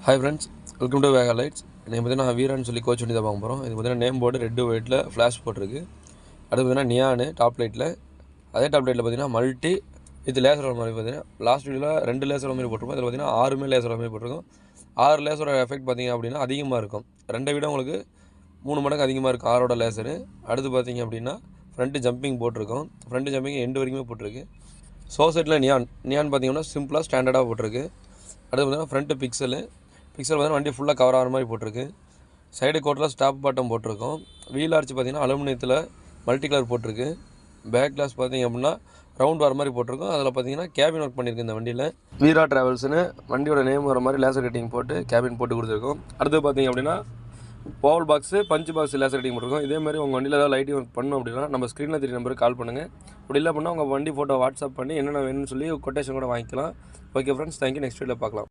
Hi friends, welcome to Vega lights. இன்றைக்கி பார்த்தீங்கன்னா வீரான்னு சொல்லி கோச் வண்டி தான் பார்க்க போகிறோம். இது பார்த்தீங்கன்னா நேம் போர்டு ரெட் ஒயிட்டில் ஃப்ளாஷ் போட்டிருக்கு. அடுத்து பார்த்தீங்கன்னா நியானு டாப் லைட்டில், அதே டாப் லைட்டில் பார்த்தீங்கன்னா மல்டி இது லேசர் மாதிரி பார்த்தீங்கன்னா லாஸ்ட் வீடியோவில் 2 லேசர் மாதிரி போட்டிருக்கோம். இதில் பார்த்தீங்கன்னா 6 லேசர் மாதிரி போட்டிருக்கோம். 6 லேசரோட எஃபெக்ட் பார்த்தீங்க அப்படின்னா அதிகமாக இருக்கும். 2 விட உங்களுக்கு 3 மடங்கு அதிகமாக இருக்கும் 6ஓட லேசரு. அடுத்து பார்த்தீங்க அப்படின்னா ஃப்ரண்ட்டு ஜம்பிங் போட்டிருக்கோம். ஃப்ரண்ட்டு ஜம்பிங் எண்டு வரைக்குமே போட்டிருக்கு. சைட்டில் நியான் பார்த்தீங்கன்னா சிம்பிளாக ஸ்டாண்டர்டாக போட்டிருக்கு. அடுத்து பார்த்தீங்கன்னா ஃப்ரண்ட்டு பிக்சல் பார்த்தீங்கன்னா வண்டி ஃபுல்லாக கவர் ஆகிற மாதிரி போட்டிருக்கு. சைடு கோட்டில் ஸ்டாப் பாட்டம் போட்டிருக்கோம். வீல் ஆர்ச் பார்த்தீங்கன்னா அலுமினியத்தில் மல்டி கலர் போட்டிருக்கு. பேக் கிளாஸ் பார்த்தீங்க அப்படின்னா ரவுண்ட் வர மாதிரி போட்டிருக்கோம். அதில் பார்த்தீங்கன்னா கேபின் ஒர்க் பண்ணியிருக்கு இந்த வண்டியில். வீரா ட்ராவல்ஸ்னு வண்டியோட நேம் வர மாதிரி லேசர் கட்டிங் போட்டு கேபின் போட்டு கொடுத்துருக்கோம். அடுத்து பார்த்தீங்க அப்படின்னா power box punch box laser cutting போட்டிருக்கோம். இதேமாதிரி உங்கள் வண்டியில் ஏதாவது லைட்டிங் ஒர்க் பண்ணணும் அப்படின்னா நம்ம ஸ்க்ரீனில் 3 நம்பருக்கு கால் பண்ணுங்கள். அப்படி இல்லை அப்படின்னா உங்கள் வண்டி ஃபோட்டோ வாட்ஸ்அப் பண்ணி என்னென்ன வேணும்னு சொல்லி கொட்டேஷன் கூட வாங்கிக்கலாம். Okay friends, thank you. நெக்ஸ்ட் வீடியோவில் பார்க்கலாம்.